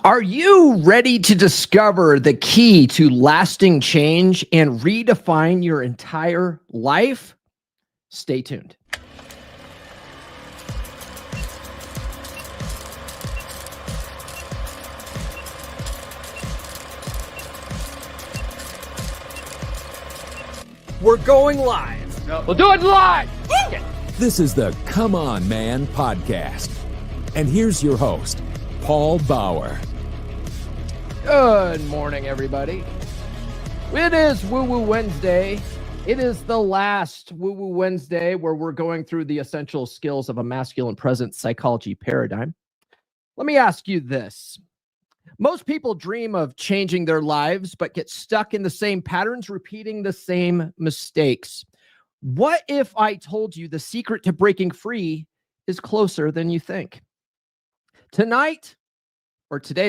Are you ready to discover the key to lasting change and redefine your entire life? Stay tuned. We're going live. We'll do it live. This is the Come On Man podcast. And here's your host, Paul Bauer. Good morning, everybody. It is Woo Woo Wednesday. It is the last Woo Woo Wednesday where we're going through the essential skills of a masculine presence psychology paradigm. Let me ask you this. Most people dream of changing their lives, but get stuck in the same patterns, repeating the same mistakes. What if I told you the secret to breaking free is closer than you think? Today,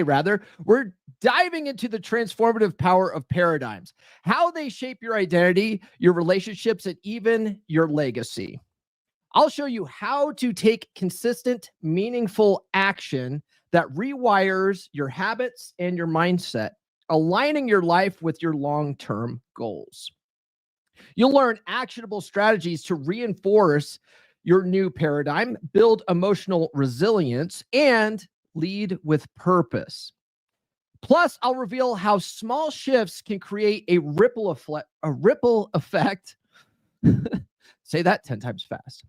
we're diving into the transformative power of paradigms, how they shape your identity, your relationships, and even your legacy. I'll show you how to take consistent, meaningful action that rewires your habits and your mindset, aligning your life with your long-term goals. You'll learn actionable strategies to reinforce your new paradigm, build emotional resilience, and lead with purpose. Plus, I'll reveal how small shifts can create a ripple effect. Say that 10 times fast.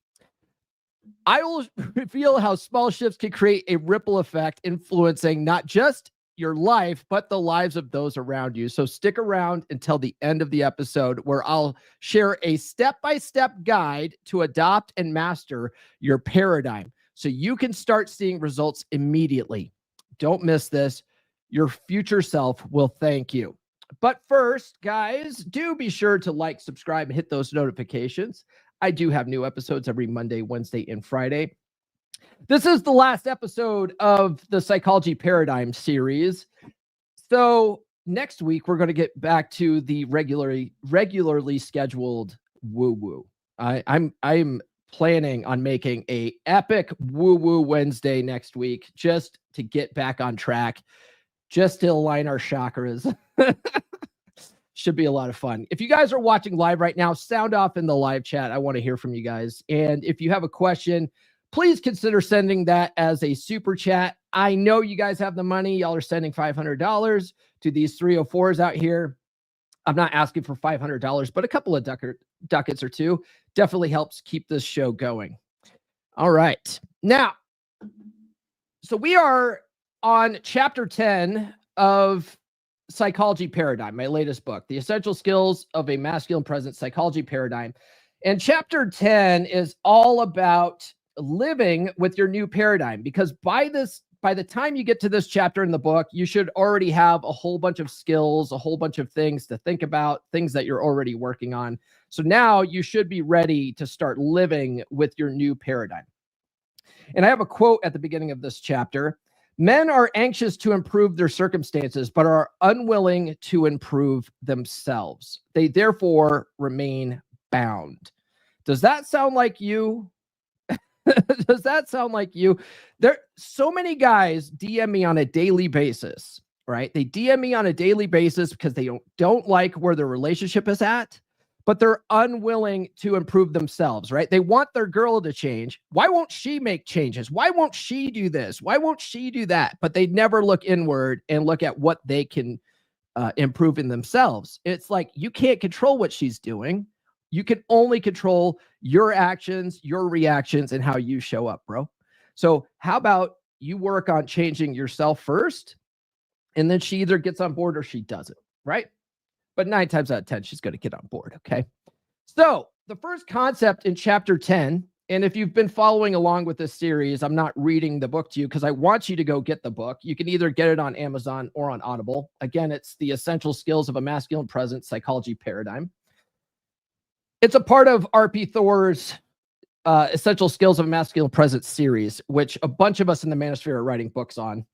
I will reveal how small shifts can create a ripple effect, influencing not just your life, but the lives of those around you. So stick around until the end of the episode, where I'll share a step-by-step guide to adopt and master your paradigm, so you can start seeing results immediately. Don't miss this. Your future self will thank you. But first, guys, do be sure to like, subscribe, and hit those notifications. I do have new episodes every Monday, Wednesday, and Friday. This is the last episode of the Psychology Paradigm series. So next week, we're going to get back to the regularly scheduled woo-woo. I'm planning on making a epic woo-woo Wednesday next week, just to get back on track, just to align our chakras. Should be a lot of fun. If you guys are watching live right now, sound off in the live chat. I want to hear from you guys. And if you have a question, please consider sending that as a super chat. I know you guys have the money. Y'all are sending $500 to these 304s out here. I'm not asking for $500, but a couple of ducats or two definitely helps keep this show going. All right. Now, so we are on chapter 10 of Psychology Paradigm, my latest book, The Essential Skills of a Masculine Presence Psychology Paradigm. And chapter 10 is all about living with your new paradigm, because by the time you get to this chapter in the book, you should already have a whole bunch of skills, a whole bunch of things to think about, things that you're already working on. So now you should be ready to start living with your new paradigm. And I have a quote at the beginning of this chapter. Men are anxious to improve their circumstances, but are unwilling to improve themselves. They therefore remain bound. Does that sound like you? Does that sound like you? There, so many guys DM me on a daily basis, right? They DM me on a daily basis because they don't like where their relationship is at, but they're unwilling to improve themselves, right? They want their girl to change. Why won't she make changes? Why won't she do this? Why won't she do that? But they never look inward and look at what they can improve in themselves. It's like, you can't control what she's doing. You can only control your actions, your reactions, and how you show up, bro. So how about you work on changing yourself first, and then she either gets on board or she doesn't, right? But 9 times out of 10, she's going to get on board, okay? So the first concept in chapter 10, and if you've been following along with this series, I'm not reading the book to you because I want you to go get the book. You can either get it on Amazon or on Audible. Again, it's The Essential Skills of a Masculine Presence Psychology Paradigm. It's a part of R.P. Thor's Essential Skills of a Masculine Presence series, which a bunch of us in the Manosphere are writing books on,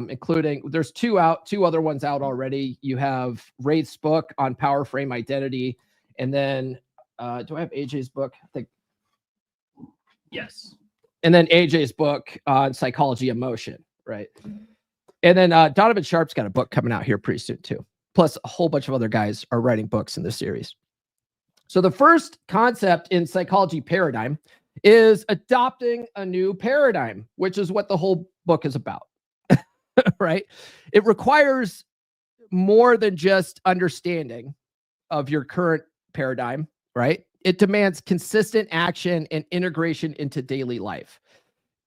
including, there's two other ones out already. You have Wraith's book on Power Frame Identity, and then do I have AJ's book? I think, yes. And then AJ's book on Psychology Emotion, right? And then Donovan Sharp's got a book coming out here pretty soon too. Plus a whole bunch of other guys are writing books in this series. So the first concept in psychology paradigm is adopting a new paradigm, which is what the whole book is about, right? It requires more than just understanding of your current paradigm, right? It demands consistent action and integration into daily life.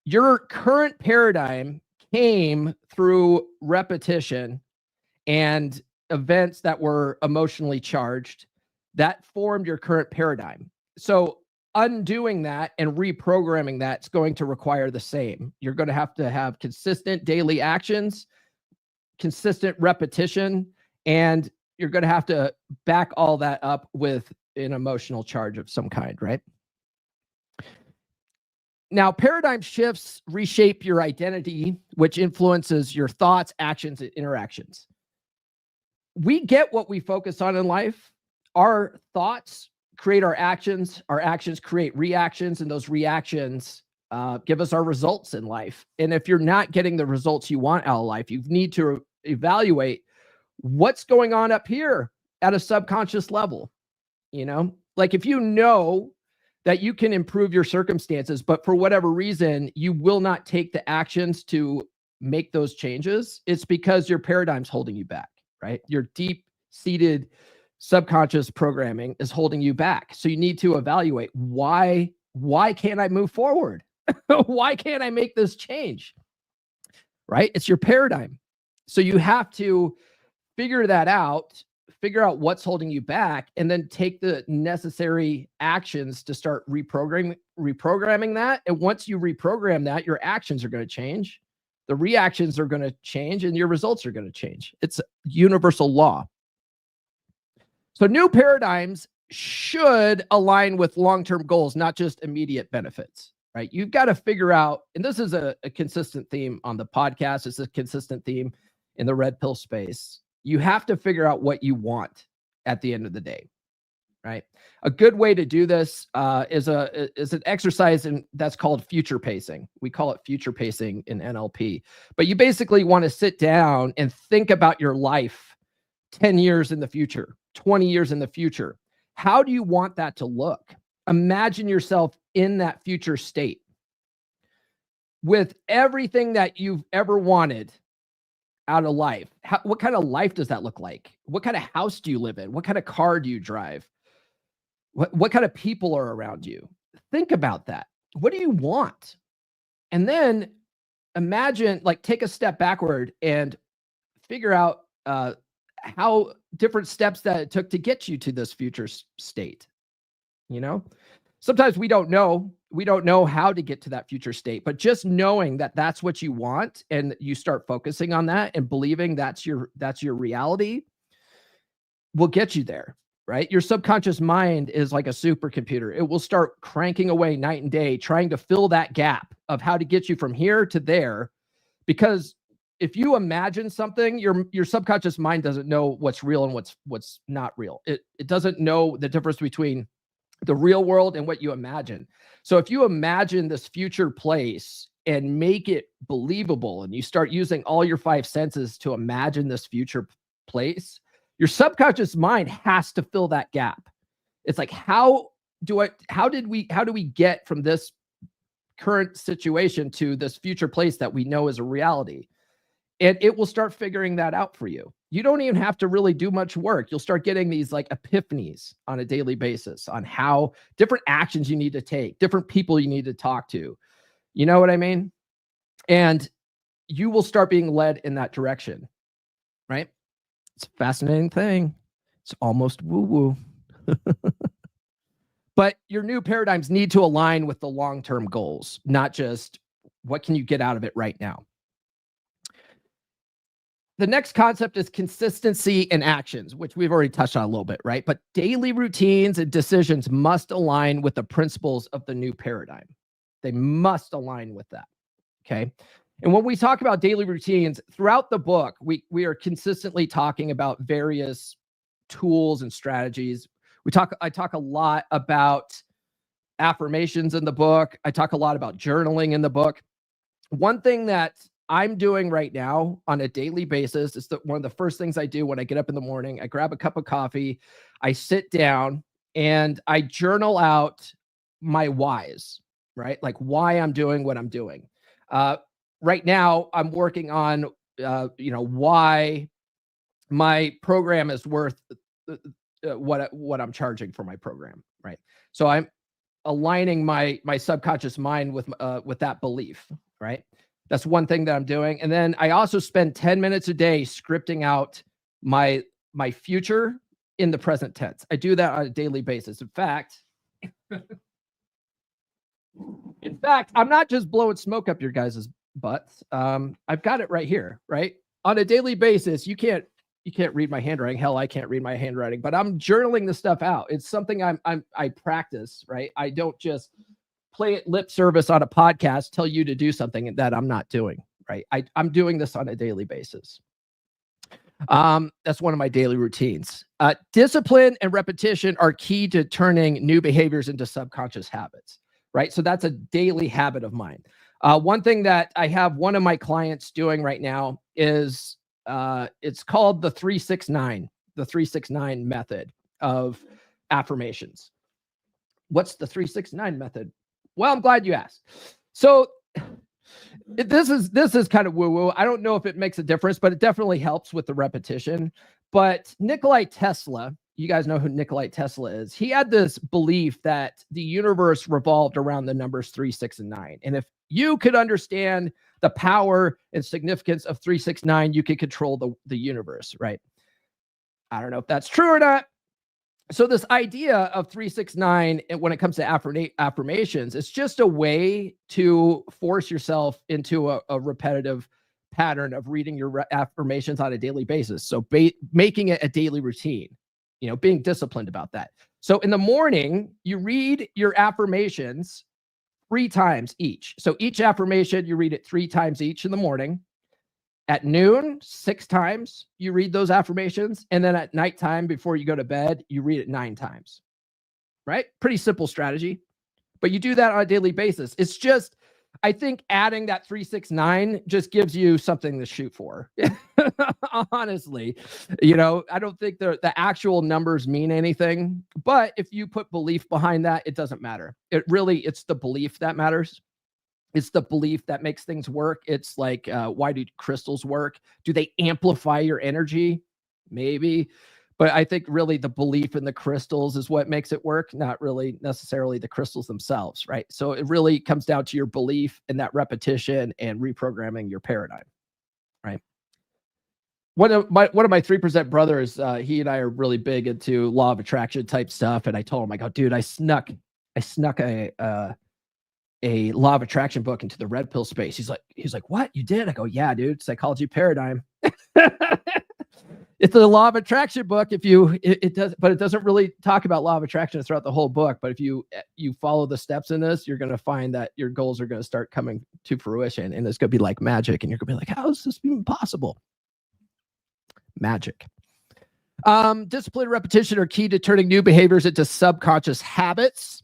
Your current paradigm came through repetition and events that were emotionally charged that formed your current paradigm. So undoing that and reprogramming that's going to require the same. You're going to have consistent daily actions, consistent repetition, and you're going to have to back all that up with an emotional charge of some kind, right? Now, paradigm shifts reshape your identity, which influences your thoughts, actions, and interactions. We get what we focus on in life. Our thoughts create our actions create reactions, and those reactions give us our results in life. And if you're not getting the results you want out of life, you need to evaluate what's going on up here at a subconscious level. You know, like if you know that you can improve your circumstances, but for whatever reason, you will not take the actions to make those changes, it's because your paradigm's holding you back, right? Your deep-seated subconscious programming is holding you back. So you need to evaluate why can't I move forward? Why can't I make this change? Right? It's your paradigm. So you have to figure that out, figure out what's holding you back, and then take the necessary actions to start reprogramming that. And once you reprogram that, your actions are going to change, the reactions are going to change, and your results are going to change. It's a universal law. So new paradigms should align with long-term goals, not just immediate benefits, right? You've got to figure out, and this is a consistent theme on the podcast. It's a consistent theme in the red pill space. You have to figure out what you want at the end of the day, right? A good way to do this is an exercise that's called future pacing. We call it future pacing in NLP. But you basically want to sit down and think about your life 10 years in the future, 20 years in the future. How do you want that to look? Imagine yourself in that future state with everything that you've ever wanted out of life. What kind of life does that look like? What kind of house do you live in? What kind of car do you drive? What kind of people are around you? Think about that. What do you want? And then imagine, like, take a step backward and figure out how different steps that it took to get you to this future state. You know, sometimes we don't know how to get to that future state, but just knowing that that's what you want and you start focusing on that and believing that's your reality will get you there, right? Your subconscious mind is like a supercomputer. It will start cranking away night and day, trying to fill that gap of how to get you from here to there. Because if you imagine something, your subconscious mind doesn't know what's real and what's not real. It doesn't know the difference between the real world and what you imagine. So if you imagine this future place and make it believable, and you start using all your five senses to imagine this future place, your subconscious mind has to fill that gap. It's like, how do we get from this current situation to this future place that we know is a reality? And it will start figuring that out for you. You don't even have to really do much work. You'll start getting these like epiphanies on a daily basis on how different actions you need to take, different people you need to talk to. You know what I mean? And you will start being led in that direction, right? It's a fascinating thing. It's almost woo-woo. But your new paradigms need to align with the long-term goals, not just what can you get out of it right now. The next concept is consistency in actions, which we've already touched on a little bit, right? But daily routines and decisions must align with the principles of the new paradigm. They must align with that, okay? And when we talk about daily routines, throughout the book, we are consistently talking about various tools and strategies. I talk a lot about affirmations in the book. I talk a lot about journaling in the book. One thing that I'm doing right now on a daily basis, it's one of the first things I do when I get up in the morning. I grab a cup of coffee, I sit down, and I journal out my whys, right? Like why I'm doing what I'm doing. Right now, I'm working on, why my program is worth what I'm charging for my program, right? So I'm aligning my subconscious mind with that belief, right? That's one thing that I'm doing. And then I also spend 10 minutes a day scripting out my future in the present tense. I do that on a daily basis. In fact, I'm not just blowing smoke up your guys' butts. I've got it right here, right? On a daily basis, you can't read my handwriting. Hell, I can't read my handwriting, but I'm journaling this stuff out. It's something I practice, right? I don't just play it lip service on a podcast, tell you to do something that I'm not doing, right? I'm doing this on a daily basis. That's one of my daily routines. Discipline and repetition are key to turning new behaviors into subconscious habits, right? So that's a daily habit of mine. One thing that I have one of my clients doing right now is it's called the 369 method of affirmations. What's the 369 method? Well, I'm glad you asked. So this is kind of woo-woo. I don't know if it makes a difference, but it definitely helps with the repetition. But Nikola Tesla, you guys know who Nikola Tesla is. He had this belief that the universe revolved around the numbers 3, 6, and 9. And if you could understand the power and significance of 3, 6, 9, you could control the universe, right? I don't know if that's true or not. So this idea of 3, 6, 9, when it comes to affirmations, it's just a way to force yourself into a repetitive pattern of reading your affirmations on a daily basis. So making it a daily routine, being disciplined about that. So in the morning, you read your affirmations 3 times each. So each affirmation, you read it 3 times each in the morning. At noon, 6 times you read those affirmations. And then at nighttime, before you go to bed, you read it 9 times, right? Pretty simple strategy, but you do that on a daily basis. It's just, I think adding that 3, 6, 9 just gives you something to shoot for. Honestly, I don't think the actual numbers mean anything, but if you put belief behind that, it doesn't matter. It's the belief that matters. It's the belief that makes things work. It's like, why do crystals work? Do they amplify your energy? Maybe. But I think really the belief in the crystals is what makes it work, not really necessarily the crystals themselves, right? So it really comes down to your belief in that repetition and reprogramming your paradigm, right? One of my 3% brothers, he and I are really big into law of attraction type stuff. And I told him, I go, dude, I snuck a law of attraction book into the red pill space. He's like, what? You did? I go, yeah, dude, psychology paradigm. It's a law of attraction book. It does, but it doesn't really talk about law of attraction throughout the whole book. But if you follow the steps in this, you're going to find that your goals are going to start coming to fruition, and it's going to be like magic. And you're going to be like, how is this even possible? Magic. Discipline and repetition are key to turning new behaviors into subconscious habits.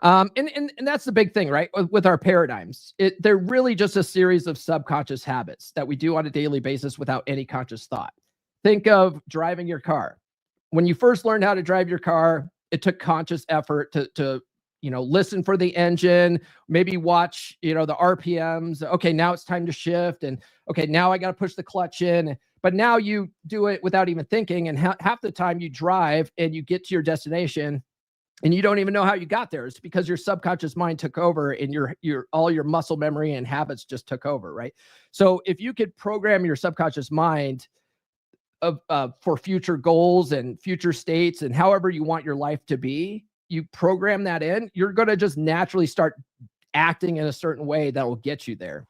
And that's the big thing, right? With our paradigms, they're really just a series of subconscious habits that we do on a daily basis without any conscious thought. Think of driving your car. When you first learned how to drive your car, it took conscious effort to listen for the engine, maybe watch, the RPMs. Okay, now it's time to shift. And okay, now I got to push the clutch in. But now you do it without even thinking. And half the time you drive and you get to your destination and you don't even know how you got there. It's because your subconscious mind took over and all your muscle memory and habits just took over, right? So if you could program your subconscious mind for future goals and future states and however you want your life to be, you program that in, you're going to just naturally start acting in a certain way that will get you there.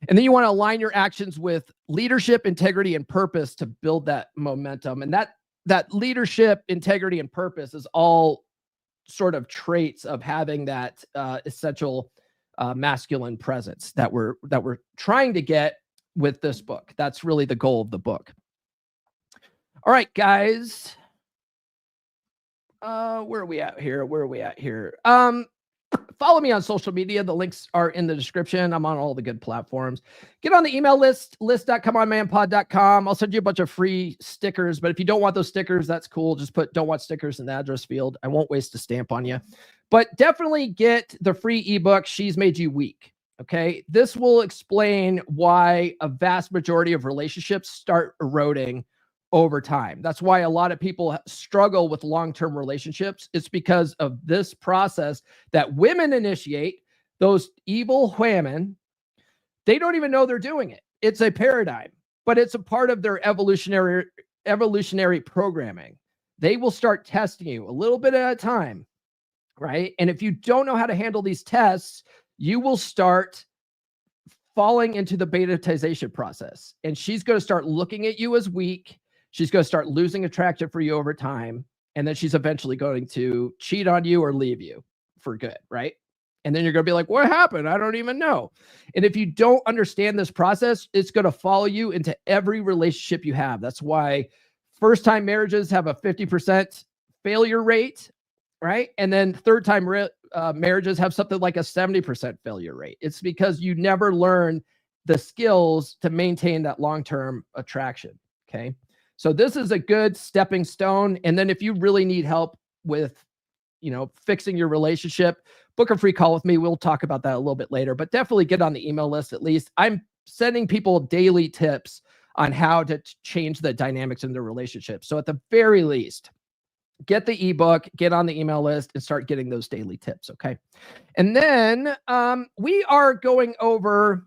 And then you want to align your actions with leadership, integrity, and purpose to build that momentum. And that leadership, integrity, and purpose is all sort of traits of having that essential masculine presence that we're trying to get with this book. That's really the goal of the book. All right, guys. Where are we at here? Follow me on social media. The links are in the description. I'm on all the good platforms. Get on the email list, list.comeonmanpod.com. I'll send you a bunch of free stickers, but if you don't want those stickers, that's cool. Just put don't want stickers in the address field. I won't waste a stamp on you. But definitely get the free ebook, She's Made You Weak. Okay. This will explain why a vast majority of relationships start eroding over time. That's why a lot of people struggle with long-term relationships. It's because of this process that women initiate, those evil women. They don't even know they're doing it. It's a paradigm, but it's a part of their evolutionary programming. They will start testing you a little bit at a time, right? And if you don't know how to handle these tests, you will start falling into the betatization process. And she's going to start looking at you as weak. She's going to start losing attraction for you over time. And then she's eventually going to cheat on you or leave you for good, right? And then you're going to be like, what happened? I don't even know. And if you don't understand this process, it's going to follow you into every relationship you have. That's why first-time marriages have a 50% failure rate, right? And then third-time marriages have something like a 70% failure rate. It's because you never learn the skills to maintain that long-term attraction, okay? So this is a good stepping stone. And then if you really need help with, fixing your relationship, book a free call with me. We'll talk about that a little bit later, but definitely get on the email list at least. I'm sending people daily tips on how to change the dynamics in their relationship. So at the very least, get the ebook, get on the email list, and start getting those daily tips, okay? And then we are going over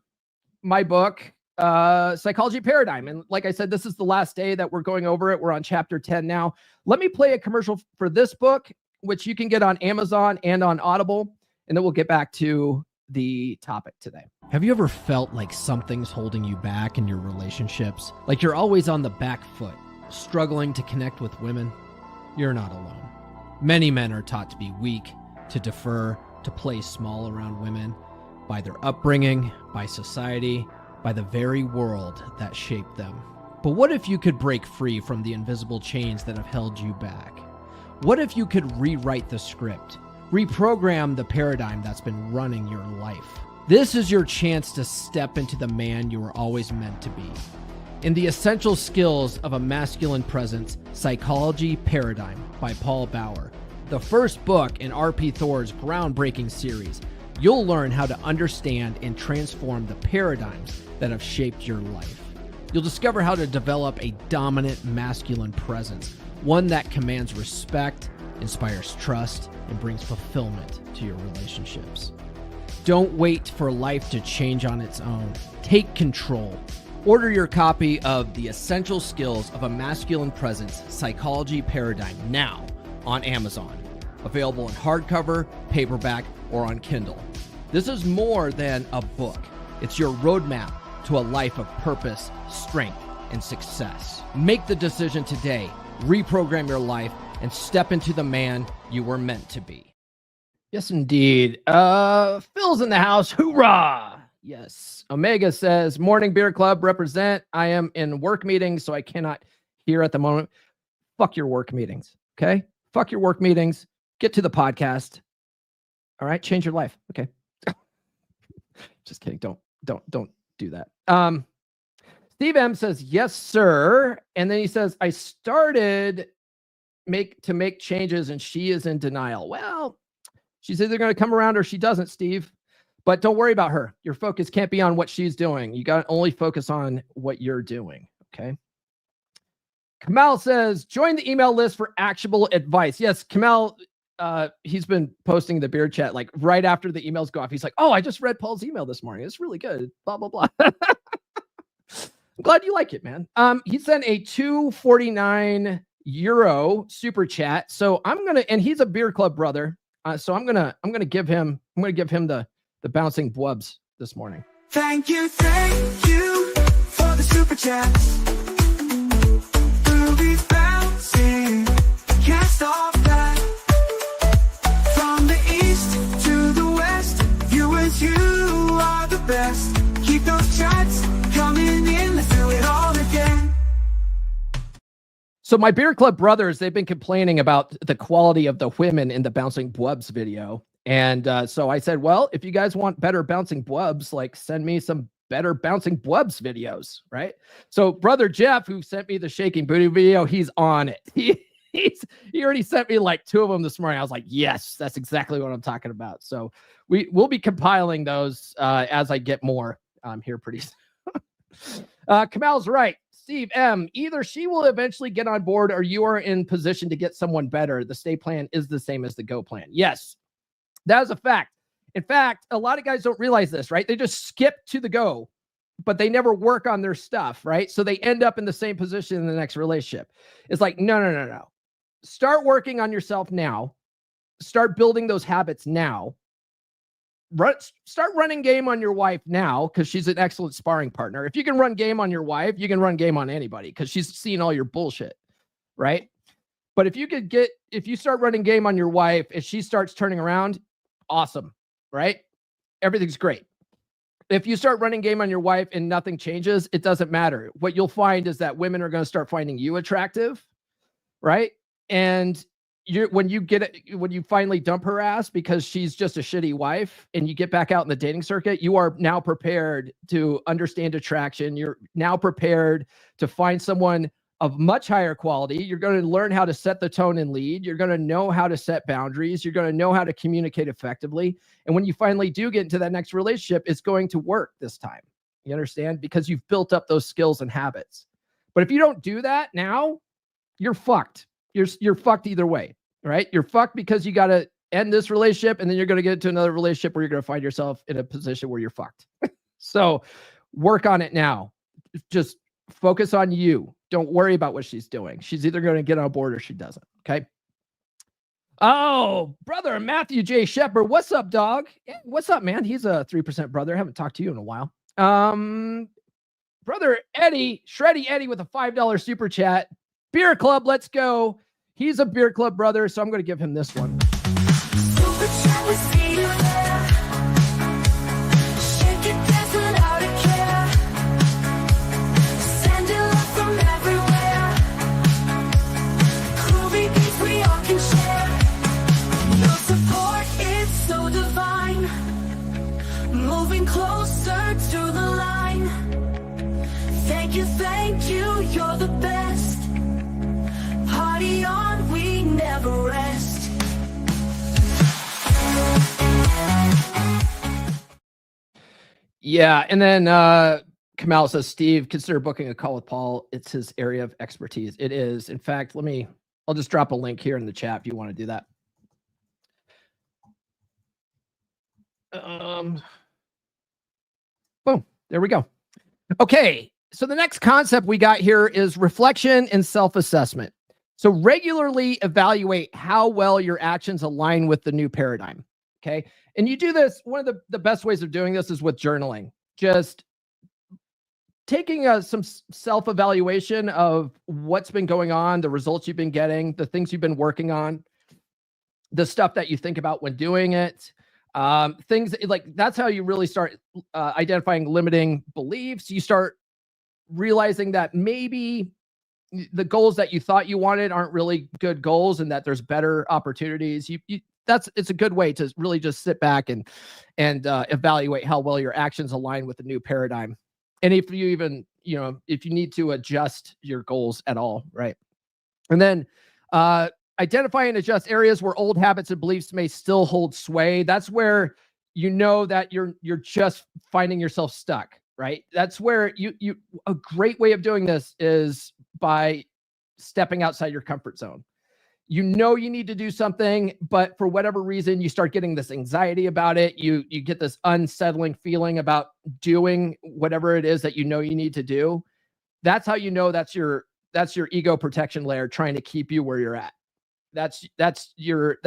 my book, Psychology Paradigm. And like I said, this is the last day that we're going over it. We're on chapter 10 now. Let me play a commercial for this book, which you can get on Amazon and on Audible, and then we'll get back to the topic today. Have you ever felt like something's holding you back in your relationships? Like you're always on the back foot, struggling to connect with women? You're not alone. Many men are taught to be weak, to defer, to play small around women by their upbringing, by society, by the very world that shaped them. But what if you could break free from the invisible chains that have held you back? What if you could rewrite the script, reprogram the paradigm that's been running your life? This is your chance to step into the man you were always meant to be. In The Essential Skills of a Masculine Presence, Psychology Paradigm by Paul Bauer, the first book in R.P. Thor's groundbreaking series, you'll learn how to understand and transform the paradigms that have shaped your life. You'll discover how to develop a dominant masculine presence, one that commands respect, inspires trust, and brings fulfillment to your relationships. Don't wait for life to change on its own. Take control. Order your copy of The Essential Skills of a Masculine Presence, Psychology Paradigm now on Amazon. Available in hardcover, paperback, or on Kindle. This is more than a book. It's your roadmap to a life of purpose, strength, and success. Make the decision today. Reprogram your life and step into the man you were meant to be. Yes, indeed. Phil's in the house. Hoorah! Yes. Omega says, morning beer club represent. I am in work meetings, so I cannot hear at the moment. Fuck your work meetings. Okay. Fuck your work meetings. Get to the podcast. All right. Change your life. Okay. Just kidding. Don't do that. Steve M says, yes, sir. And then he says, I started to make changes and she is in denial. Well, she's either going to come around or she doesn't, Steve. But don't worry about her. Your focus can't be on what she's doing. You got to only focus on what you're doing. Okay. Kamal says, join the email list for actionable advice. Yes, Kamal, he's been posting the beer chat like right after the emails go off. He's like, oh, I just read Paul's email this morning. It's really good. Blah, blah, blah. I'm glad you like it, man. He sent a €2.49 super chat. So and he's a beer club brother. So I'm gonna give him the bouncing blubs this morning. Thank you for the super chat. We'll be bouncing, can't stop that. From the east to the west, you are the best. Keep those chats coming in, let's do it all again. So my beer club brothers, they've been complaining about the quality of the women in the bouncing blubs video. And so I said, well, if you guys want better bouncing blubs, like send me some better bouncing blubs videos, right? So brother Jeff, who sent me the shaking booty video, he's on it. He already sent me like 2 of them this morning. I was like, yes, that's exactly what I'm talking about. So we'll be compiling those as I get more here pretty soon. Kamal's right. Steve M, either she will eventually get on board or you are in position to get someone better. The stay plan is the same as the go plan. Yes, that is a fact. In fact, a lot of guys don't realize this, right? They just skip to the go, but they never work on their stuff, right? So they end up in the same position in the next relationship. It's like, no. Start working on yourself now. Start building those habits now. Start running game on your wife now, because she's an excellent sparring partner. If you can run game on your wife, you can run game on anybody, because she's seen all your bullshit, right? But if you start running game on your wife, if she starts turning around, awesome, right? Everything's great. If you start running game on your wife and nothing changes, it doesn't matter. What you'll find is that women are going to start finding you attractive, right? And when you finally dump her ass because she's just a shitty wife, and you get back out in the dating circuit, you are now prepared to understand attraction. You're now prepared to find someone of much higher quality. You're going to learn how to set the tone and lead. You're going to know how to set boundaries. You're going to know how to communicate effectively. And when you finally do get into that next relationship, it's going to work this time. You understand? Because you've built up those skills and habits. But if you don't do that now, you're fucked. You're fucked either way, right? You're fucked because you got to end this relationship, and then you're going to get into another relationship where you're going to find yourself in a position where you're fucked. So work on it now. Just focus on you. Don't worry about what she's doing. She's either going to get on board or she doesn't. Okay. Oh, brother Matthew J. Shepard. What's up, dog? What's up, man? He's a 3% brother. I haven't talked to you in a while. Brother Eddie, Shreddy Eddie with a $5 super chat. Beer Club, let's go. He's a Beer Club brother, so I'm going to give him this one. Super chat with see you there. Shake it, dance without a care. Send it love from everywhere. Groovy beats we all can share. Your support is so divine. Moving closer to the line. Thank you, you're the best. Party on, we never rest. Yeah, and then Kamal says, Steve, consider booking a call with Paul. It's his area of expertise. It is. In fact, I'll just drop a link here in the chat if you want to do that. Boom, there we go. Okay, so the next concept we got here is reflection and self-assessment. So regularly evaluate how well your actions align with the new paradigm. Okay. And you do this, one of the best ways of doing this is with journaling. Just taking some self-evaluation of what's been going on, the results you've been getting, the things you've been working on, the stuff that you think about when doing it. Things like that's how you really start identifying limiting beliefs. You start realizing that maybe the goals that you thought you wanted aren't really good goals, and that there's better opportunities. It's a good way to really just sit back and evaluate how well your actions align with the new paradigm. And if you even, if you need to adjust your goals at all, right? And then identify and adjust areas where old habits and beliefs may still hold sway. That's where you know that you're just finding yourself stuck, right? That's where a great way of doing this is by stepping outside your comfort zone. You know you need to do something, but for whatever reason, you start getting this anxiety about it. You get this unsettling feeling about doing whatever it is that you know you need to do. That's how you know that's your ego protection layer trying to keep you where you're at. That's your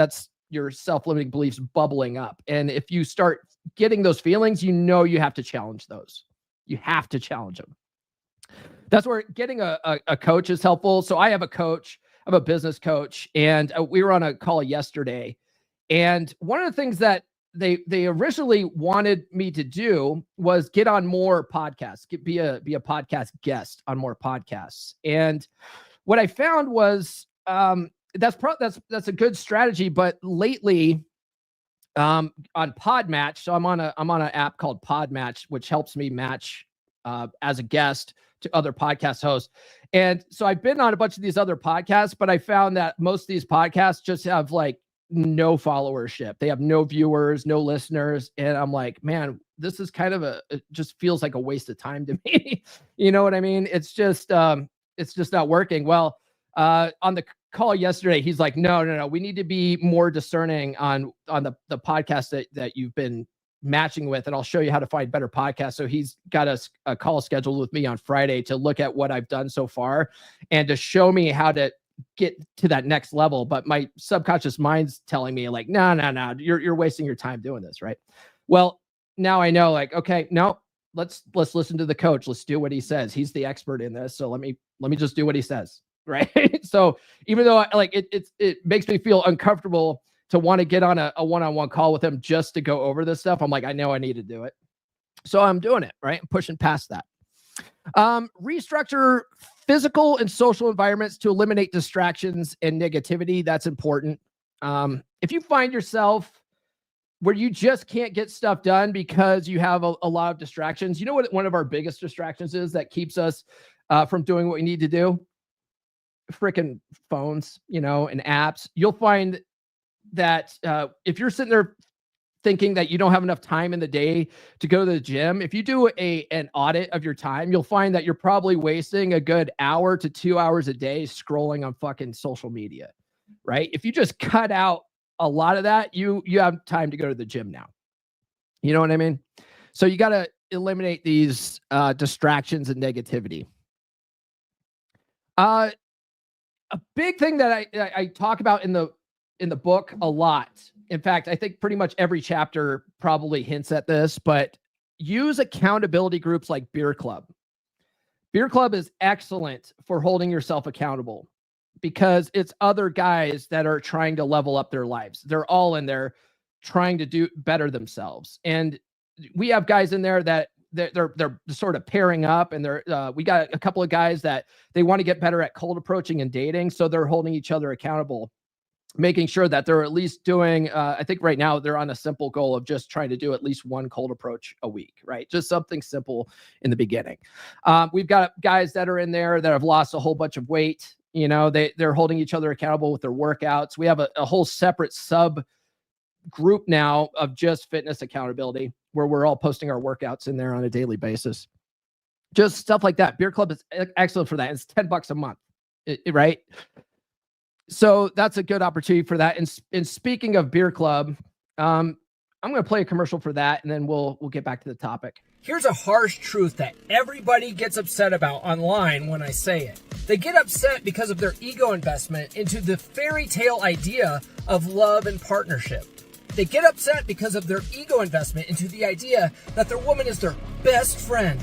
self-limiting beliefs bubbling up. And if you start getting those feelings, you know you have to challenge those. You have to challenge them. That's where getting a coach is helpful. So I have a coach. I'm a business coach, and we were on a call yesterday. And one of the things that they originally wanted me to do was get on more podcasts, be a podcast guest on more podcasts. And what I found was that's a good strategy. But lately, on Podmatch. So I'm on an app called Podmatch, which helps me match as a guest to other podcast hosts. And so I've been on a bunch of these other podcasts, but I found that most of these podcasts just have like no followership. They have no viewers, no listeners. And I'm like, man, this is kind of it just feels like a waste of time to me. You know what I mean? It's just not working. Well, on the call yesterday, he's like, no, we need to be more discerning on the podcast that you've been matching with, and I'll show you how to find better podcasts. So he's got a call scheduled with me on Friday to look at what I've done so far and to show me how to get to that next level. But my subconscious mind's telling me like, no, you're wasting your time doing this, right? Well, now I know, like, okay, no, let's listen to the coach. Let's do what he says. He's the expert in this. So let me just do what he says. Right. So even though it makes me feel uncomfortable to want to get on a one-on-one call with him just to go over this stuff, I'm like, I know I need to do it. So I'm doing it. Right. I'm pushing past that. Restructure physical and social environments to eliminate distractions and negativity. That's important. If you find yourself where you just can't get stuff done because you have a lot of distractions, you know what one of our biggest distractions is that keeps us from doing what we need to do? Freaking phones, and apps. You'll find that if you're sitting there thinking that you don't have enough time in the day to go to the gym, if you do an audit of your time, you'll find that you're probably wasting a good hour to 2 hours a day scrolling on fucking social media, right? If you just cut out a lot of that, you have time to go to the gym now. You know what I mean? So you got to eliminate these distractions and negativity. A big thing that I talk about in the book a lot. In fact, I think pretty much every chapter probably hints at this, but use accountability groups like Beer Club. Beer Club is excellent for holding yourself accountable because it's other guys that are trying to level up their lives. They're all in there trying to do better themselves. And we have guys in there that they're sort of pairing up, and we got a couple of guys that they want to get better at cold approaching and dating. So they're holding each other accountable, making sure that they're at least doing, I think right now they're on a simple goal of just trying to do at least one cold approach a week, right? Just something simple in the beginning. We've got guys that are in there that have lost a whole bunch of weight. They're holding each other accountable with their workouts. We have a whole separate sub group now of just fitness accountability, where we're all posting our workouts in there on a daily basis. Just stuff like that. Beer Club is excellent for that. It's $10 a month, right? So that's a good opportunity for that. And speaking of Beer Club, I'm going to play a commercial for that, and then we'll get back to the topic. Here's a harsh truth that everybody gets upset about online when I say it. They get upset because of their ego investment into the fairy tale idea of love and partnership. They get upset because of their ego investment into the idea that their woman is their best friend,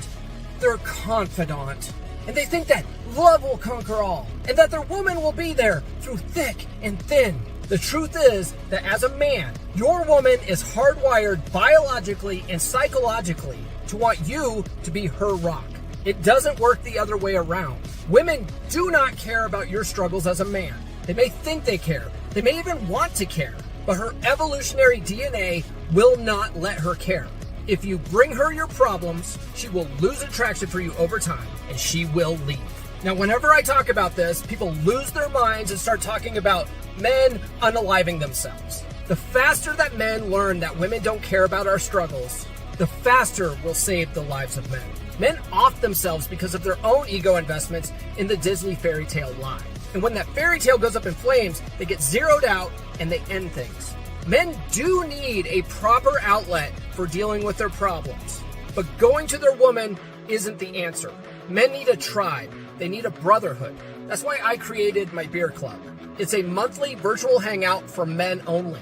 their confidant, and they think that love will conquer all, and that their woman will be there through thick and thin. The truth is that as a man, your woman is hardwired biologically and psychologically to want you to be her rock. It doesn't work the other way around. Women do not care about your struggles as a man. They may think they care. They may even want to care. But her evolutionary DNA will not let her care. If you bring her your problems, she will lose attraction for you over time, and she will leave. Now, whenever I talk about this, people lose their minds and start talking about men unaliving themselves. The faster that men learn that women don't care about our struggles, the faster we'll save the lives of men. Men off themselves because of their own ego investments in the Disney fairy tale lie. And when that fairy tale goes up in flames, they get zeroed out and they end things. Men do need a proper outlet for dealing with their problems, but going to their woman isn't the answer. Men need a tribe. They need a brotherhood. That's why I created my Beer Club. It's a monthly virtual hangout for men only.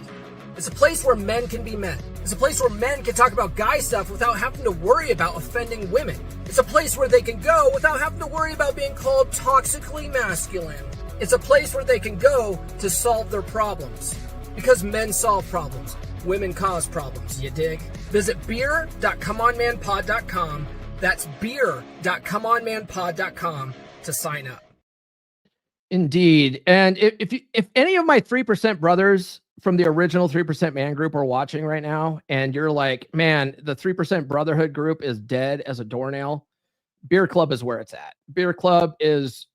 It's a place where men can be men. It's a place where men can talk about guy stuff without having to worry about offending women. It's a place where they can go without having to worry about being called toxically masculine. It's a place where they can go to solve their problems. Because men solve problems, women cause problems, you dig? Visit beer.comeonmanpod.com. That's beer.comeonmanpod.com to sign up. Indeed. And if any of my 3% brothers from the original 3% man group are watching right now, and you're like, man, the 3% brotherhood group is dead as a doornail, Beer Club is where it's at. Beer Club is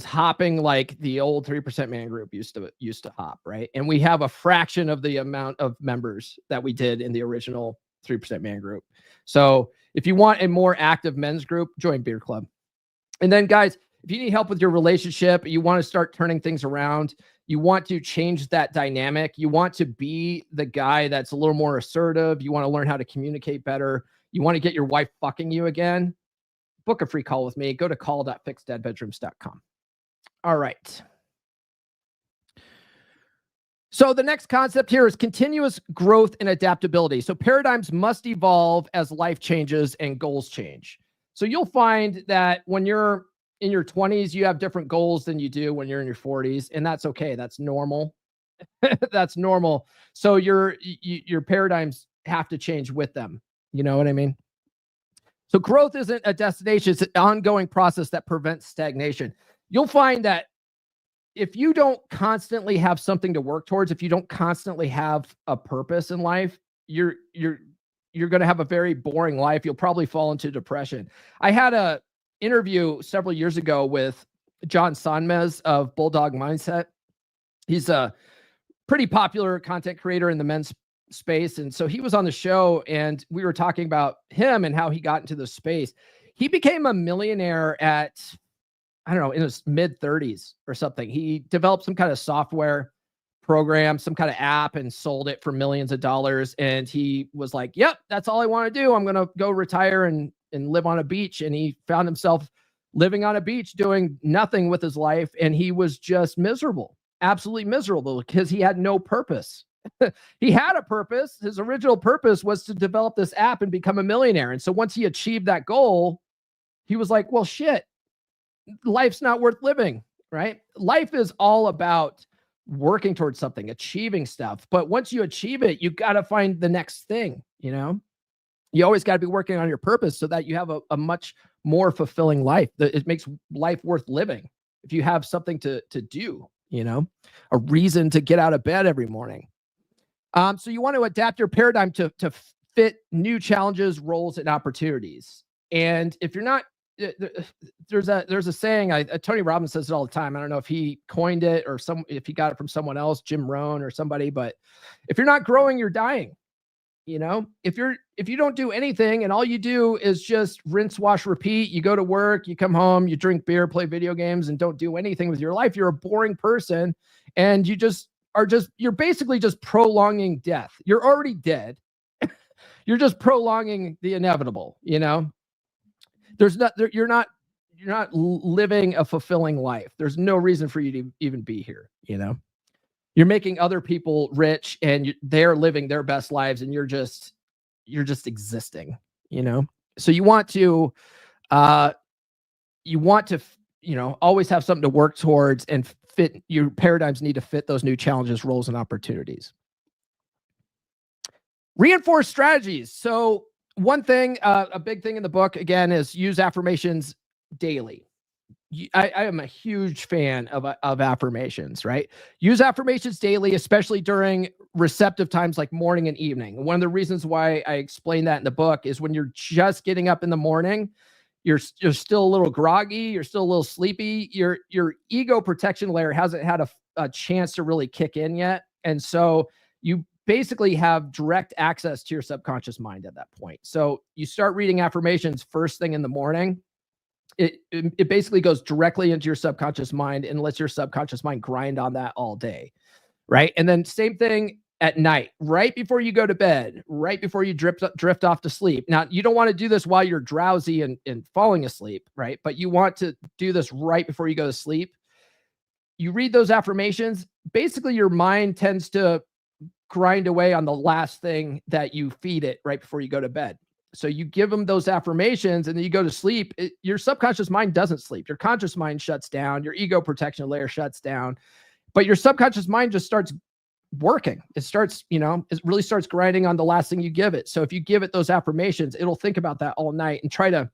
hopping like the old 3% man group used to hop, right? And we have a fraction of the amount of members that we did in the original 3% man group. So if you want a more active men's group, join Beer Club. And then guys, if you need help with your relationship, you want to start turning things around, you want to change that dynamic, you want to be the guy that's a little more assertive, you want to learn how to communicate better, you want to get your wife fucking you again, book a free call with me. Go to call.fixdeadbedrooms.com. All right. So the next concept here is continuous growth and adaptability. So paradigms must evolve as life changes and goals change. So you'll find that when you're in your 20s, you have different goals than you do when you're in your 40s, and that's okay. That's normal. That's normal. So your paradigms have to change with them. You know what I mean? So growth isn't a destination. It's an ongoing process that prevents stagnation. You'll find that if you don't constantly have something to work towards, if you don't constantly have a purpose in life, you're going to have a very boring life. You'll probably fall into depression. I had a interview several years ago with John Sonmez of Bulldog Mindset. He's a pretty popular content creator in the men's space. And so he was on the show and we were talking about him and how he got into the space. He became a millionaire at, I don't know, in his mid 30s or something. He developed some kind of software program, some kind of app, and sold it for millions of dollars. And he was like, yep, that's all I want to do. I'm going to go retire and live on a beach. And he found himself living on a beach doing nothing with his life. And he was just miserable, absolutely miserable, because he had no purpose. He had a purpose. His original purpose was to develop this app and become a millionaire. And so once he achieved that goal, he was like, well, shit, life's not worth living, right? Life is all about working towards something, achieving stuff. But once you achieve it, you got to find the next thing, you know? You always got to be working on your purpose so that you have a much more fulfilling life. It makes life worth living if you have something to do, you know, a reason to get out of bed every morning. So you want to adapt your paradigm to fit new challenges, roles, and opportunities. And if you're not, there's a saying, Tony Robbins says it all the time. I don't know if he coined it or if he got it from someone else, Jim Rohn or somebody, but if you're not growing, you're dying. You know, if you don't do anything and all you do is just rinse, wash, repeat, you go to work, you come home, you drink beer, play video games, and don't do anything with your life, you're a boring person. And you're basically just prolonging death. You're already dead. You're just prolonging the inevitable, you know? You're not living a fulfilling life. There's no reason for you to even be here, you know? You're making other people rich and they're living their best lives and you're just existing, you know? So you want to, always have something to work towards, and fit your paradigms need to fit those new challenges, roles, and opportunities. Reinforce strategies. So one thing, a big thing in the book, again, is use affirmations daily. I am a huge fan of affirmations, right? Use affirmations daily, especially during receptive times like morning and evening. And one of the reasons why I explain that in the book is when you're just getting up in the morning, you're still a little groggy, you're still a little sleepy, your ego protection layer hasn't had a chance to really kick in yet. And so you basically have direct access to your subconscious mind at that point. So you start reading affirmations first thing in the morning. It basically goes directly into your subconscious mind and lets your subconscious mind grind on that all day, right? And then same thing at night, right before you go to bed, right before you drift off to sleep. Now, you don't want to do this while you're drowsy and falling asleep, right? But you want to do this right before you go to sleep. You read those affirmations. Basically, your mind tends to grind away on the last thing that you feed it right before you go to bed. So you give them those affirmations and then you go to sleep. Your subconscious mind doesn't sleep. Your conscious mind shuts down. Your ego protection layer shuts down. But your subconscious mind just starts working. It starts, it really starts grinding on the last thing you give it. So if you give it those affirmations, it'll think about that all night and try to,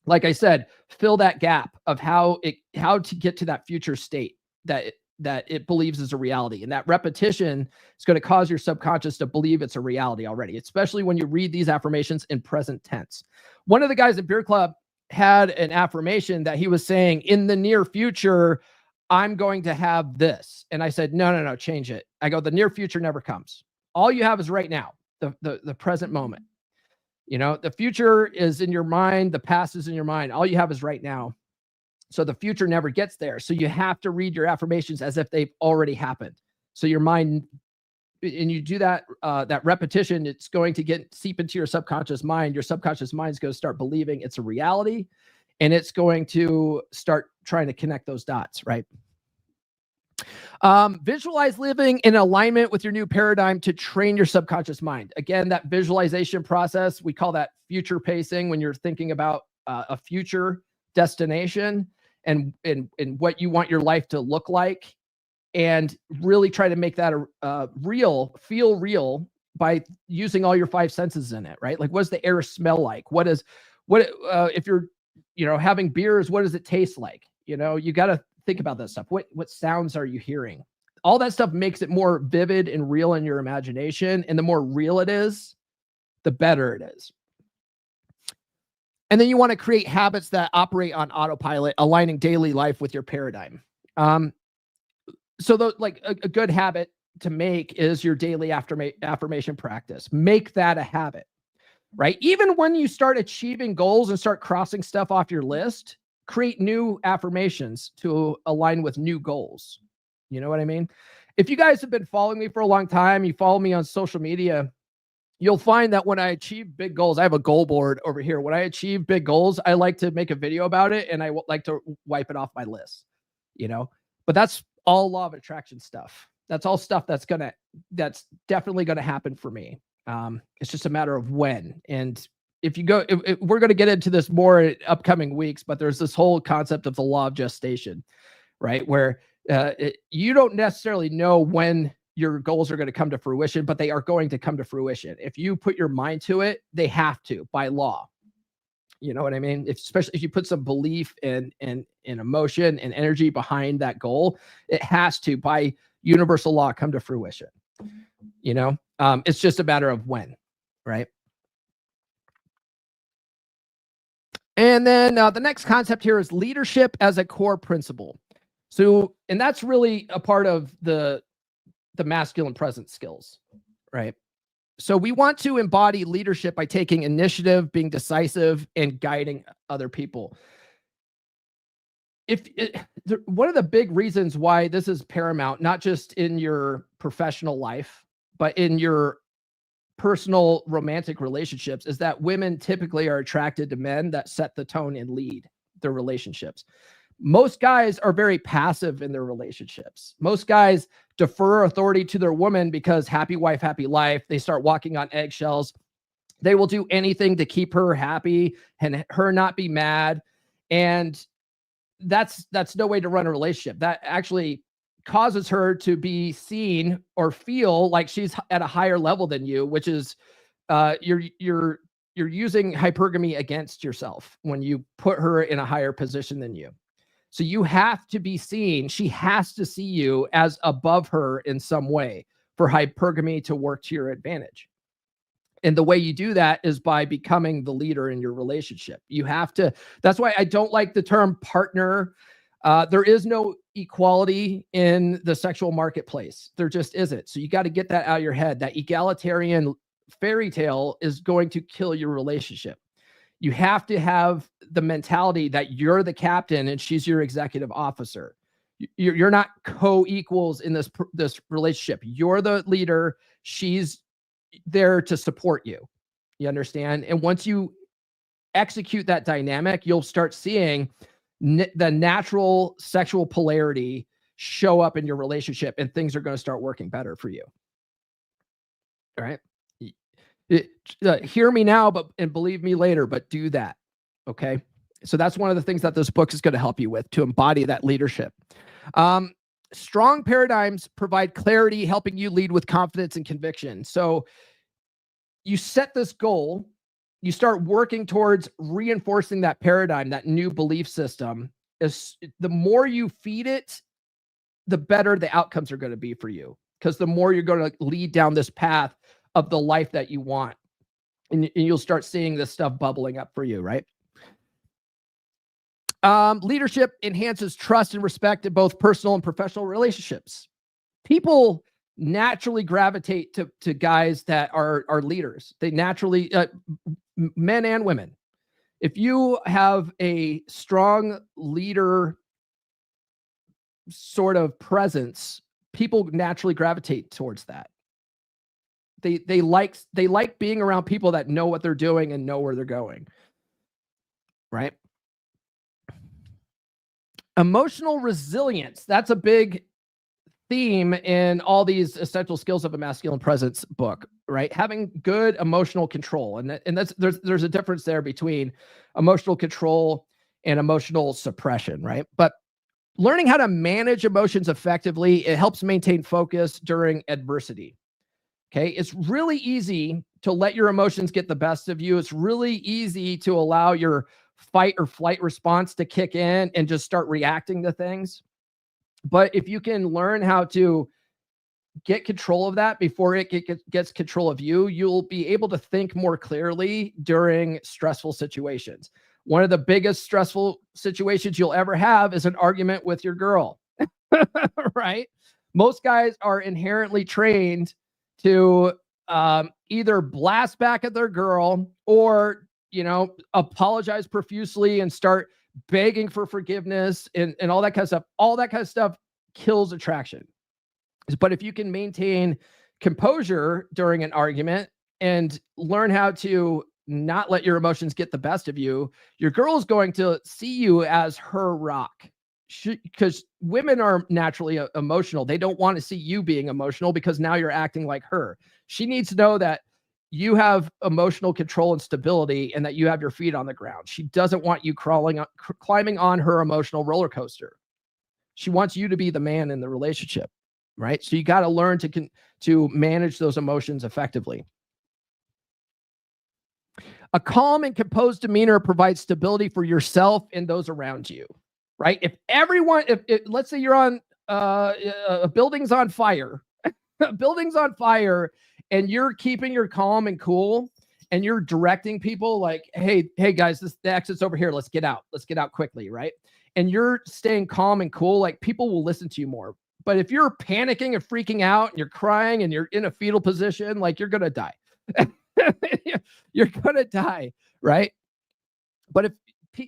like I said, fill that gap of how to get to that future state that it believes is a reality. And that repetition is going to cause your subconscious to believe it's a reality already, especially when you read these affirmations in present tense. One of the guys at Beer Club had an affirmation that he was saying, in the near future, I'm going to have this. And I said, no, change it. I go, the near future never comes. All you have is right now, the present moment. The future is in your mind. The past is in your mind. All you have is right now. So the future never gets there. So you have to read your affirmations as if they've already happened. So your mind, and you do that, that repetition, it's going to seep into your subconscious mind. Your subconscious mind is going to start believing it's a reality, and it's going to start trying to connect those dots, right? Visualize living in alignment with your new paradigm to train your subconscious mind. Again, that visualization process, we call that future pacing, when you're thinking about a future destination and what you want your life to look like, and really try to make that feel real by using all your five senses in it, right? Like, what does the air smell like? If you're, having beers, what does it taste like? You got to think about that stuff. What sounds are you hearing? All that stuff makes it more vivid and real in your imagination. And the more real it is, the better it is. And then you want to create habits that operate on autopilot, aligning daily life with your paradigm. So a good habit to make is your daily affirmation practice. Make that a habit, right? Even when you start achieving goals and start crossing stuff off your list, create new affirmations to align with new goals. You know what I mean? If you guys have been following me for a long time, you follow me on social media, you'll find that when I achieve big goals, I have a goal board over here. When I achieve big goals, I like to make a video about it, and I like to wipe it off my list, but that's all law of attraction stuff. That's all stuff that's definitely going to happen for me. It's just a matter of when. And if we're going to get into this more in upcoming weeks, but there's this whole concept of the law of gestation, right? Where you don't necessarily know when your goals are going to come to fruition, but they are going to come to fruition. If you put your mind to it, they have to, by law. You know what I mean? Especially if you put some belief and emotion and energy behind that goal, it has to, by universal law, come to fruition. It's just a matter of when, right? And then the next concept here is leadership as a core principle. So, and that's really a part of the masculine presence skills, right? So we want to embody leadership by taking initiative, being decisive, and guiding other people. One of the big reasons why this is paramount, not just in your professional life, but in your personal romantic relationships, is that women typically are attracted to men that set the tone and lead their relationships. Most guys are very passive in their relationships. Most guys defer authority to their woman because happy wife, happy life. They start walking on eggshells. They will do anything to keep her happy and her not be mad. And that's no way to run a relationship. That actually causes her to be seen or feel like she's at a higher level than you, which is you're using hypergamy against yourself when you put her in a higher position than you. So you have to be seen. She has to see you as above her in some way for hypergamy to work to your advantage. And the way you do that is by becoming the leader in your relationship. You have to. That's why I don't like the term partner. There is no equality in the sexual marketplace. There just isn't. So you got to get that out of your head. That egalitarian fairy tale is going to kill your relationship. You have to have the mentality that you're the captain and she's your executive officer. You're not co-equals in this relationship. You're the leader. She's there to support you. You understand? And once you execute that dynamic, you'll start seeing the natural sexual polarity show up in your relationship, and things are going to start working better for you. All right. Hear me now, and believe me later, but do that. Okay. So that's one of the things that this book is going to help you with, to embody that leadership. Strong paradigms provide clarity, helping you lead with confidence and conviction. So you set this goal, you start working towards reinforcing that paradigm, that new belief system. The more you feed it, the better the outcomes are going to be for you, because the more you're going to lead down this path of the life that you want, and you'll start seeing this stuff bubbling up for you, right? Leadership enhances trust and respect in both personal and professional relationships. People naturally gravitate to guys that are leaders. They naturally, men and women. If you have a strong leader sort of presence, people naturally gravitate towards that. They like being around people that know what they're doing and know where they're going, right? Emotional resilience. That's a big theme in all these essential skills of a masculine presence book, right? Having good emotional control. And that's there's a difference there between emotional control and emotional suppression, right? But learning how to manage emotions effectively, it helps maintain focus during adversity. Okay. It's really easy to let your emotions get the best of you. It's really easy to allow your fight or flight response to kick in and just start reacting to things. But if you can learn how to get control of that before it gets control of you, you'll be able to think more clearly during stressful situations. One of the biggest stressful situations you'll ever have is an argument with your girl, right? Most guys are inherently trained to either blast back at their girl or, apologize profusely and start begging for forgiveness and all that kind of stuff. All that kind of stuff kills attraction. But if you can maintain composure during an argument and learn how to not let your emotions get the best of you, your girl is going to see you as her rock. Because women are naturally emotional. They don't want to see you being emotional because now you're acting like her. She needs to know that you have emotional control and stability and that you have your feet on the ground. She doesn't want you climbing on her emotional roller coaster. She wants you to be the man in the relationship, right? So you got to learn to manage those emotions effectively. A calm and composed demeanor provides stability for yourself and those around you, right? If let's say you're on a building's on fire, and you're keeping your calm and cool, and you're directing people like, hey guys, the exit's over here. Let's get out quickly, right? And you're staying calm and cool, like people will listen to you more. But if you're panicking and freaking out and you're crying and you're in a fetal position, like you're going to die. You're going to die, right? But if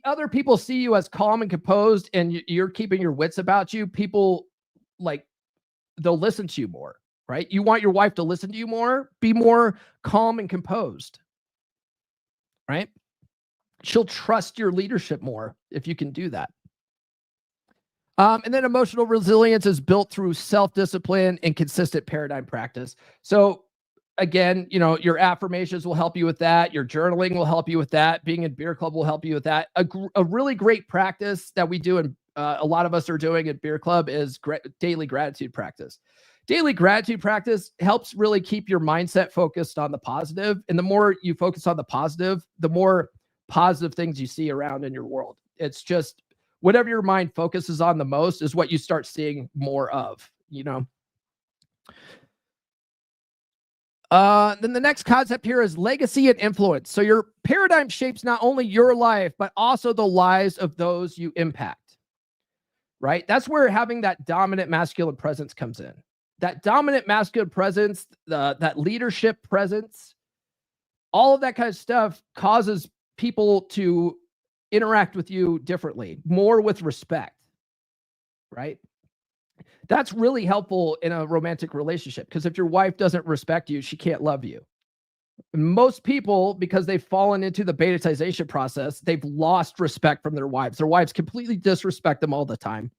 other people see you as calm and composed and you're keeping your wits about you, people they'll listen to you more, right? You want your wife to listen to you more, be more calm and composed, right? She'll trust your leadership more if you can do that. And then emotional resilience is built through self-discipline and consistent paradigm practice. So again, your affirmations will help you with that. Your journaling will help you with that. Being in beer club will help you with that. A really great practice that we do, and a lot of us are doing at beer club, is daily gratitude practice. Daily gratitude practice helps really keep your mindset focused on the positive. And the more you focus on the positive, the more positive things you see around in your world. It's just whatever your mind focuses on the most is what you start seeing more of, Then the next concept here is legacy and influence. So your paradigm shapes not only your life, but also the lives of those you impact, right? That's where having that dominant masculine presence comes in. That dominant masculine presence, that leadership presence, all of that kind of stuff causes people to interact with you differently, more with respect, right? That's really helpful in a romantic relationship, because if your wife doesn't respect you, she can't love you. Most people, because they've fallen into the betaization process, they've lost respect from their wives. Their wives completely disrespect them all the time.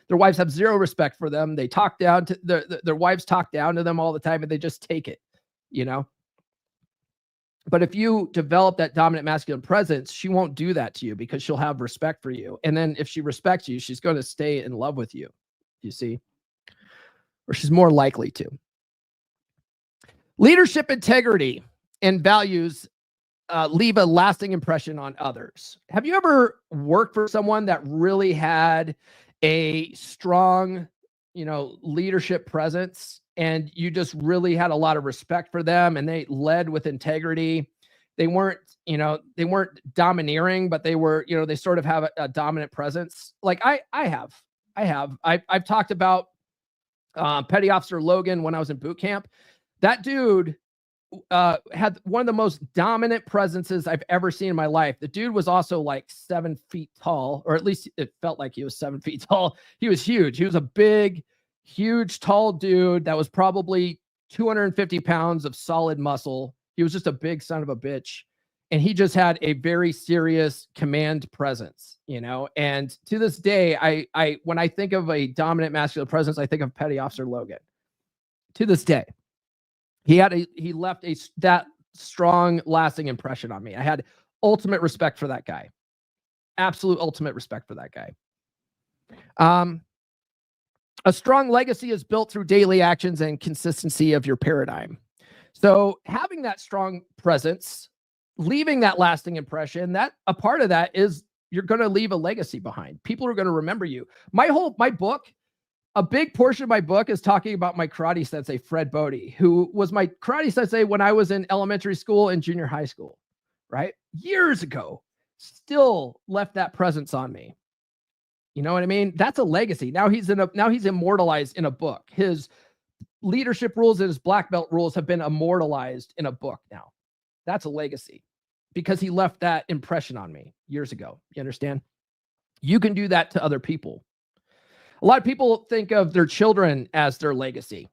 Their wives have zero respect for them. They talk down to their wives talk down to them all the time, and they just take it, But if you develop that dominant masculine presence, she won't do that to you because she'll have respect for you. And then if she respects you, she's going to stay in love with you, you see, or she's more likely to. Leadership integrity and values leave a lasting impression on others. Have you ever worked for someone that really had a strong leadership presence, and you just really had a lot of respect for them, and they led with integrity. They weren't domineering, but they were, they sort of have a dominant presence. Like I've talked about Petty Officer Logan when I was in boot camp. That dude had one of the most dominant presences I've ever seen in my life. The dude was also like 7 feet tall, or at least it felt like he was 7 feet tall. He was huge. He was a big, huge, tall dude that was probably 250 pounds of solid muscle. He was just a big son of a bitch. And he just had a very serious command presence, and to this day, I when I think of a dominant masculine presence, I think of Petty Officer Logan. To this day, he left that strong, lasting impression on me. I had ultimate respect for that guy. Absolute ultimate respect for that guy. A strong legacy is built through daily actions and consistency of your paradigm. So having that strong presence, leaving that lasting impression, that a part of that is you're going to leave a legacy behind. People are going to remember you. My book, a big portion of my book is talking about my karate sensei, Fred Bodie, who was my karate sensei when I was in elementary school and junior high school, right? Years ago, still left that presence on me. You know what I mean? That's a legacy. Now he's immortalized in a book. His leadership rules and his black belt rules have been immortalized in a book now. That's a legacy because he left that impression on me years ago. You understand? You can do that to other people. A lot of people think of their children as their legacy.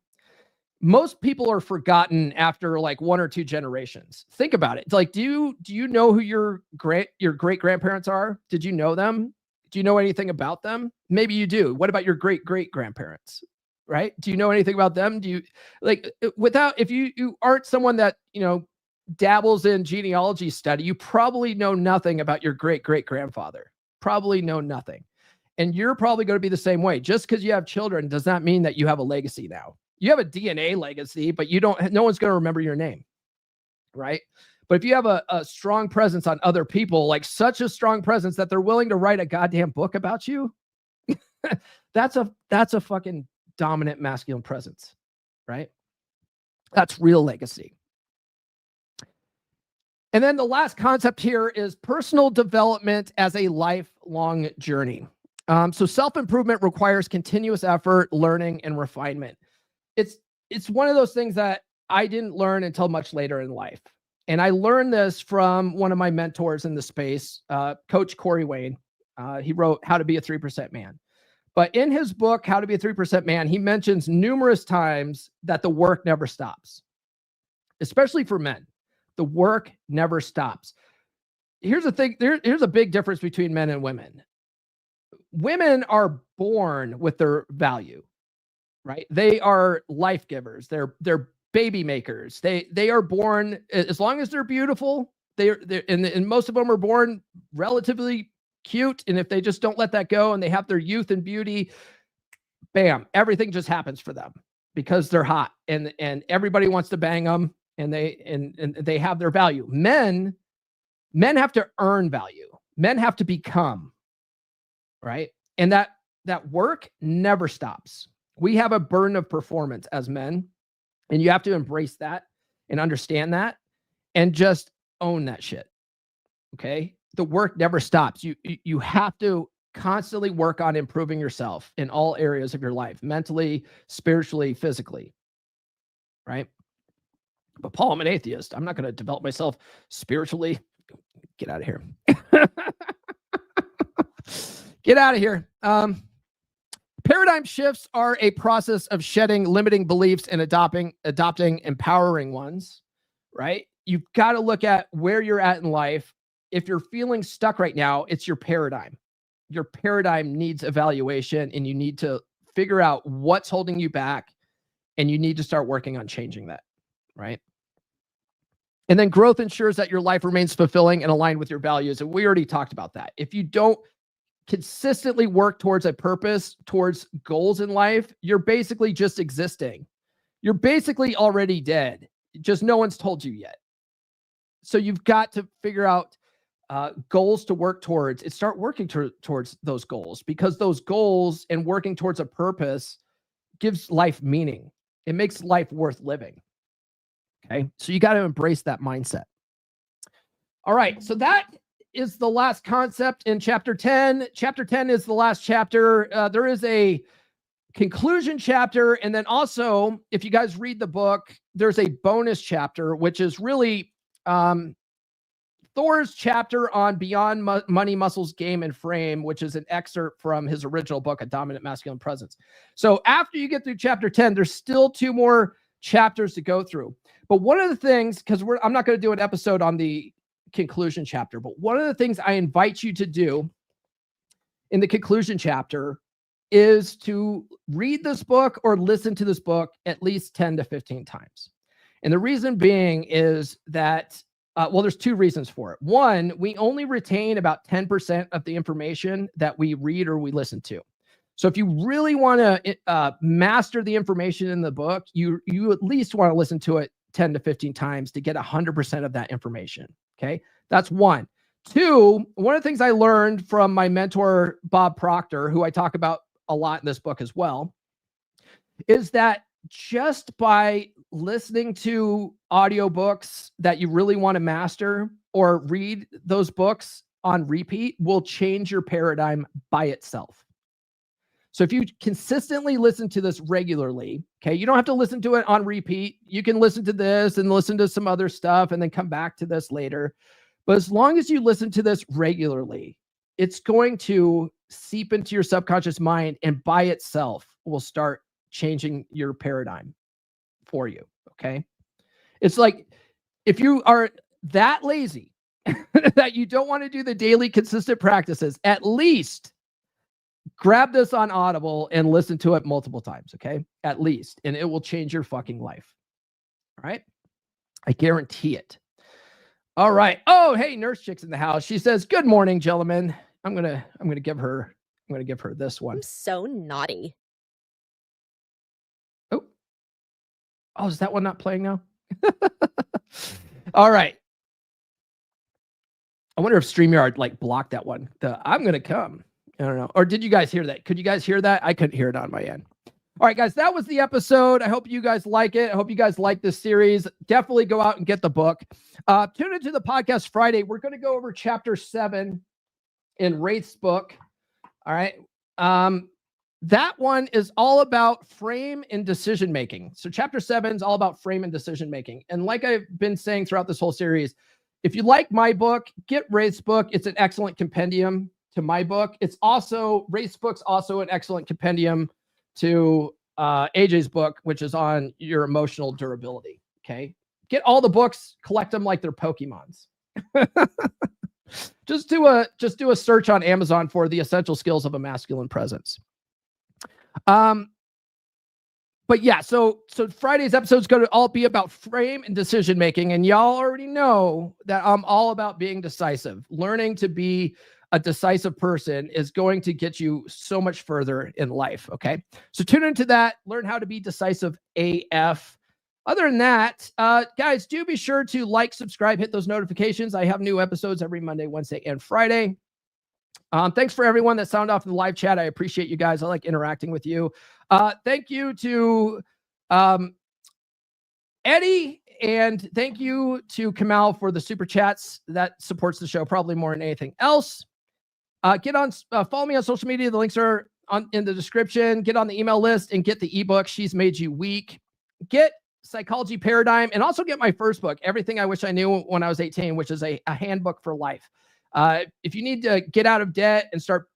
Most people are forgotten after like 1 or 2 generations. Think about it. It's like, do you know who your great grandparents are? Did you know them? Do you know anything about them? Maybe you do. What about your great grandparents? Right? Do you know anything about them? Do you if you aren't someone that, dabbles in genealogy study, you probably know nothing about your great grandfather. Probably know nothing. And you're probably going to be the same way. Just because you have children does not mean that you have a legacy now. You have a DNA legacy, but no one's going to remember your name. Right? But if you have a strong presence on other people, like such a strong presence that they're willing to write a goddamn book about you, that's a fucking dominant masculine presence. Right? That's real legacy. And then the last concept here is personal development as a lifelong journey. So self-improvement requires continuous effort, learning, and refinement. It's one of those things that I didn't learn until much later in life. And I learned this from one of my mentors in the space, Coach Corey Wayne. He wrote How to Be a 3% Man. But in his book, How to Be a 3% Man, he mentions numerous times that the work never stops, especially for men. The work never stops. Here's the thing. Here's a big difference between men and women. Women are born with their value, right? They are life givers. They're baby makers. They are born, as long as they're beautiful, and most of them are born relatively cute. And if they just don't let that go and they have their youth and beauty, bam, everything just happens for them because they're hot and everybody wants to bang them. And they have their value. Men have to earn value. Men have to become, right? And that work never stops. We have a burden of performance as men, and you have to embrace that and understand that and just own that shit. Okay? The work never stops. You have to constantly work on improving yourself in all areas of your life, mentally, spiritually, physically. Right? But Paul, I'm an atheist. I'm not going to develop myself spiritually. Get out of here. Get out of here. Paradigm shifts are a process of shedding limiting beliefs and adopting empowering ones, right? You've got to look at where you're at in life. If you're feeling stuck right now, it's your paradigm. Your paradigm needs evaluation, and you need to figure out what's holding you back, and you need to start working on changing that, right? And then growth ensures that your life remains fulfilling and aligned with your values. And we already talked about that. If you don't consistently work towards a purpose, towards goals in life, you're basically just existing. You're basically already dead. Just no one's told you yet. So you've got to figure out goals to work towards and start working towards those goals, because those goals and working towards a purpose gives life meaning. It makes life worth living. Okay. So you got to embrace that mindset. All right. So that is the last concept in chapter 10. Chapter 10 is the last chapter. There is a conclusion chapter. And then also, if you guys read the book, there's a bonus chapter, which is really Thor's chapter on Beyond Money, Muscles, Game, and Frame, which is an excerpt from his original book, A Dominant Masculine Presence. So after you get through chapter 10, there's still 2 more chapters to go through. But one of the things, because I'm not going to do an episode on the conclusion chapter, but one of the things I invite you to do in the conclusion chapter is to read this book or listen to this book at least 10 to 15 times. And the reason being is that, well, there's 2 reasons for it. One, we only retain about 10% of the information that we read or we listen to. So if you really want to master the information in the book, you at least want to listen to it 10 to 15 times to get 100% of that information. Okay. That's 1. 2, one of the things I learned from my mentor, Bob Proctor, who I talk about a lot in this book as well, is that just by listening to audiobooks that you really want to master or read those books on repeat will change your paradigm by itself. So if you consistently listen to this regularly, okay, you don't have to listen to it on repeat. You can listen to this and listen to some other stuff and then come back to this later. But as long as you listen to this regularly, it's going to seep into your subconscious mind and by itself will start changing your paradigm for you. Okay. It's like if you are that lazy that you don't want to do the daily consistent practices, at least grab this on Audible and listen to it multiple times. Okay. At least, and it will change your fucking life. All right. I guarantee it. All right. Oh, hey, Nurse Chick's in the house. She says, "Good morning, gentlemen." I'm going to give her this one. I'm so naughty. Oh, is that one not playing now? All right. I wonder if StreamYard blocked that one. I'm going to come. I don't know. Or did you guys hear that? Could you guys hear that? I couldn't hear it on my end. All right, guys, that was the episode. I hope you guys like it. I hope you guys like this series. Definitely go out and get the book. Tune into the podcast Friday. We're going to go over chapter 7 in Wraith's book. All right. That one is all about frame and decision making. So chapter 7 is all about frame and decision making. And like I've been saying throughout this whole series, if you like my book, get Wraith's book. It's an excellent compendium to my book. It's also, Wraith's book's also an excellent compendium to AJ's book, which is on your emotional durability. Okay. Get all the books, collect them like they're Pokemons. Just do a search on Amazon for The Essential Skills of a Masculine Presence. But yeah, so Friday's episode is going to all be about frame and decision making, and y'all already know that I'm all about being decisive. Learning to be a decisive person is going to get you so much further in life. Okay, so tune into that. Learn how to be decisive AF. Other than that, guys, do be sure to like, subscribe, hit those notifications. I have new episodes every Monday, Wednesday, and Friday. Thanks for everyone that signed off in the live chat. I appreciate you guys. I like interacting with you. Thank you to Eddie, and thank you to Kamal for the super chats. That supports the show probably more than anything else. Get on, follow me on social media. The links are in the description. Get on the email list and get the ebook, She's Made You Weak. Get Psychology Paradigm, and also get my first book, Everything I Wish I Knew When I Was 18, which is a handbook for life. If you need to get out of debt and start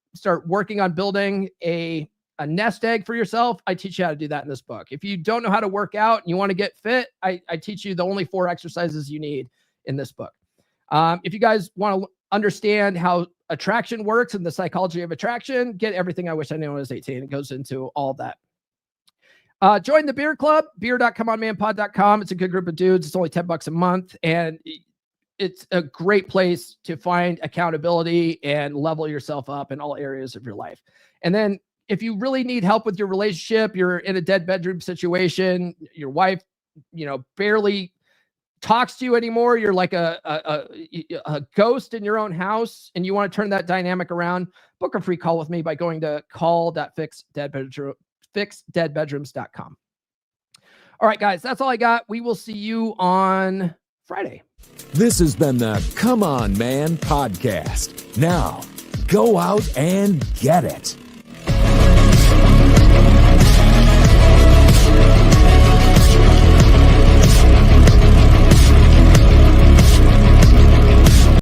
working on building a nest egg for yourself, I teach you how to do that in this book. If you don't know how to work out and you want to get fit, I teach you the only 4 exercises you need in this book. If you guys want to understand how attraction works and the psychology of attraction, get Everything I Wish I Knew When I Was 18. It goes into all of that. Join the beer club, beer.comeonmanpod.com. It's a good group of dudes. It's only $10 a month, and it's a great place to find accountability and level yourself up in all areas of your life. And then if you really need help with your relationship, you're in a dead bedroom situation, your wife, barely talks to you anymore, you're like a ghost in your own house, and you want to turn that dynamic around, book a free call with me by going to fixdeadbedrooms.com. All right, guys, that's all I got. We will see you on Friday. This has been the Come On Man podcast. Now, go out and get it.